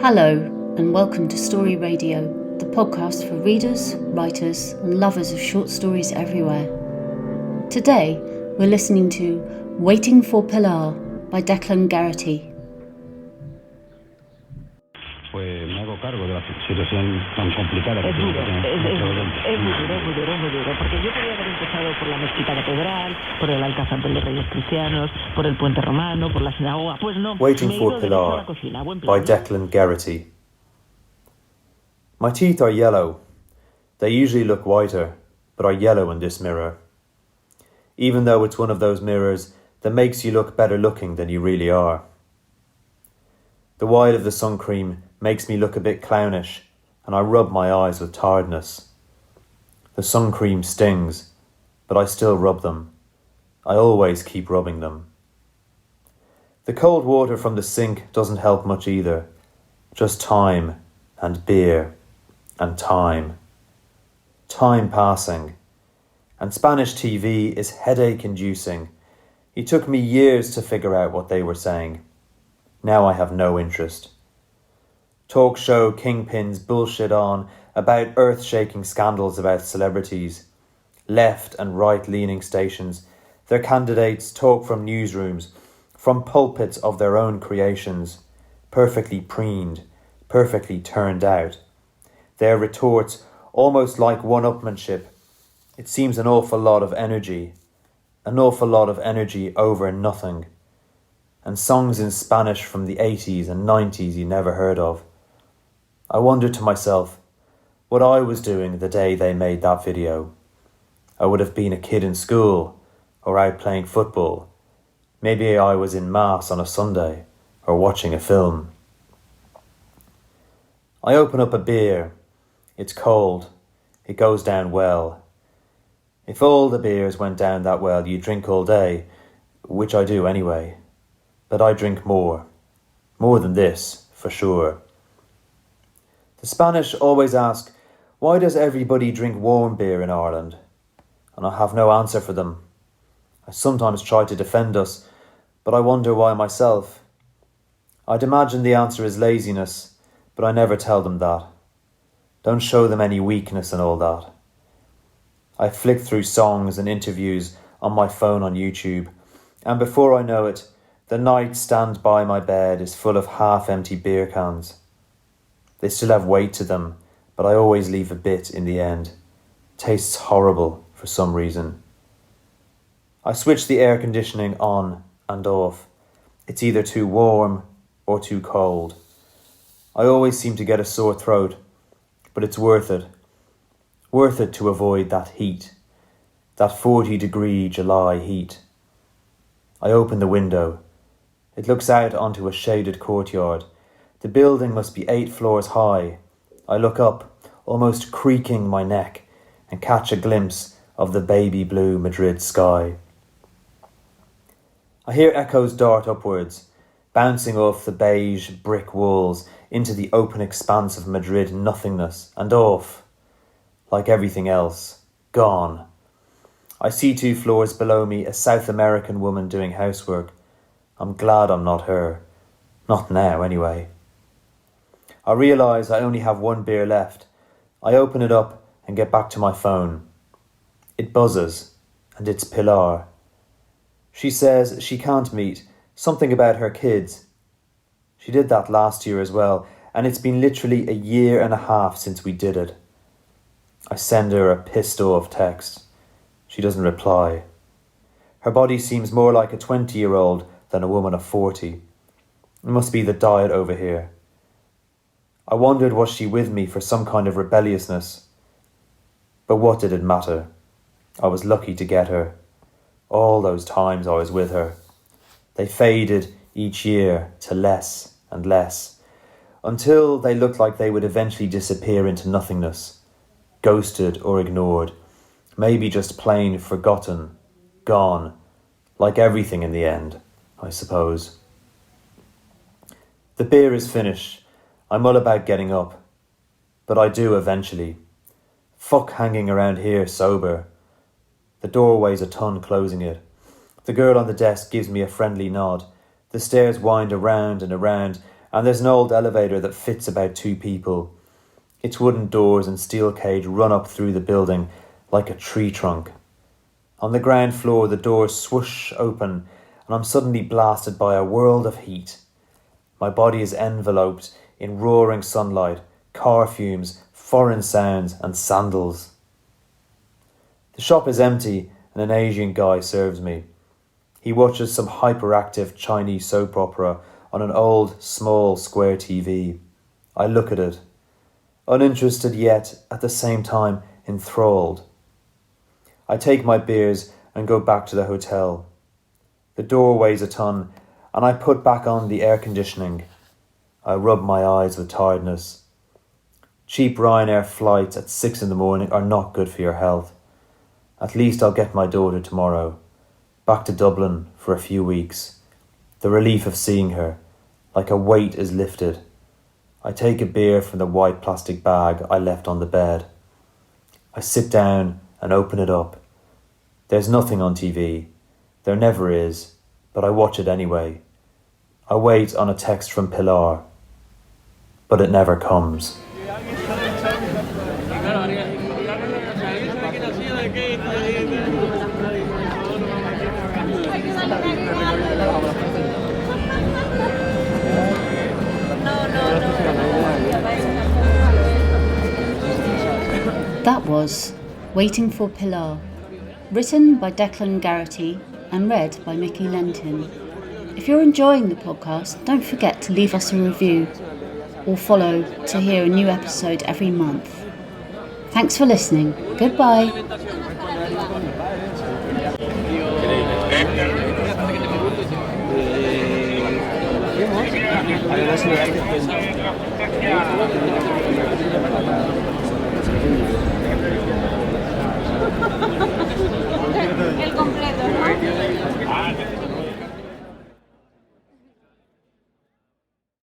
Hello, and welcome to Story Radio, the podcast for readers, writers, and lovers of short stories everywhere. Today, we're listening to Waiting for Pilar by Declan Geraghty. Pues me hago cargo de la situación tan complicada que Es muy duro, porque yo podría haber empezado por la mezquita catedral, por el Alcázar de los Reyes Cristianos, por el puente romano, por la sinagoga. Pues no. Waiting for Pilar by Declan Geraghty. My teeth are yellow. They usually look whiter, but are yellow in this mirror. Even though it's one of those mirrors that makes you look better looking than you really are. The white of the sun cream makes me look a bit clownish, and I rub my eyes with tiredness. The sun cream stings, but I still rub them. I always keep rubbing them. The cold water from the sink doesn't help much either. Just time and beer and time. Time passing. And Spanish TV is headache-inducing. It took me years to figure out what they were saying. Now I have no interest. Talk show kingpins bullshit on about earth-shaking scandals about celebrities. Left and right-leaning stations, their candidates talk from newsrooms, from pulpits of their own creations, perfectly preened, perfectly turned out. Their retorts, almost like one-upmanship. It seems an awful lot of energy over nothing. And songs in Spanish from the 80s and 90s you never heard of. I wondered to myself what I was doing the day they made that video. I would have been a kid in school, or out playing football. Maybe I was in Mass on a Sunday, or watching a film. I open up a beer. It's cold. It goes down well. If all the beers went down that well, you drink all day, which I do anyway. But I drink more. More than this, for sure. The Spanish always ask, why does everybody drink warm beer in Ireland? And I have no answer for them. I sometimes try to defend us, but I wonder why myself. I'd imagine the answer is laziness, but I never tell them that. Don't show them any weakness and all that. I flick through songs and interviews on my phone on YouTube, and before I know it, the nightstand by my bed is full of half-empty beer cans. They still have weight to them, but I always leave a bit in the end. Tastes horrible for some reason. I switch the air conditioning on and off. It's either too warm or too cold. I always seem to get a sore throat, but it's worth it. Worth it to avoid that heat, that 40-degree July heat. I open the window. It looks out onto a shaded courtyard. The building must be 8 floors high. I look up, almost creaking my neck, and catch a glimpse of the baby blue Madrid sky. I hear echoes dart upwards, bouncing off the beige brick walls into the open expanse of Madrid nothingness, and off, like everything else, gone. I see 2 floors below me a South American woman doing housework. I'm glad I'm not her. Not now, anyway. I realise I only have 1 beer left. I open it up and get back to my phone. It buzzes, and it's Pilar. She says she can't meet, something about her kids. She did that last year as well, and it's been literally a year and a half since we did it. I send her a pissed off text. She doesn't reply. Her body seems more like a 20-year-old than a woman of 40. It must be the diet over here. I wondered, was she with me for some kind of rebelliousness? But what did it matter? I was lucky to get her. All those times I was with her. They faded each year to less and less, until they looked like they would eventually disappear into nothingness, ghosted or ignored, maybe just plain forgotten, gone, like everything in the end, I suppose. The beer is finished. I'm all about getting up, but I do eventually. Fuck hanging around here sober. The door weighs a ton closing it. The girl on the desk gives me a friendly nod. The stairs wind around and around, and there's an old elevator that fits about 2 people. Its wooden doors and steel cage run up through the building like a tree trunk. On the ground floor, the doors swoosh open, and I'm suddenly blasted by a world of heat. My body is enveloped in roaring sunlight, car fumes, foreign sounds, and sandals. The shop is empty, and an Asian guy serves me. He watches some hyperactive Chinese soap opera on an old, small, square TV. I look at it, uninterested yet, at the same time, enthralled. I take my beers and go back to the hotel. The door weighs a ton, and I put back on the air conditioning. I rub my eyes with tiredness. Cheap Ryanair flights at 6 in the morning are not good for your health. At least I'll get my daughter tomorrow. Back to Dublin for a few weeks. The relief of seeing her, like a weight is lifted. I take a beer from the white plastic bag I left on the bed. I sit down and open it up. There's nothing on TV. There never is, but I watch it anyway. I wait on a text from Pilar, but it never comes. That was Waiting for Pilar, written by Declan Geraghty and read by Mickey Lentin. If you're enjoying the podcast, don't forget to leave us a review or follow to hear a new episode every month. Thanks for listening. Goodbye. Además,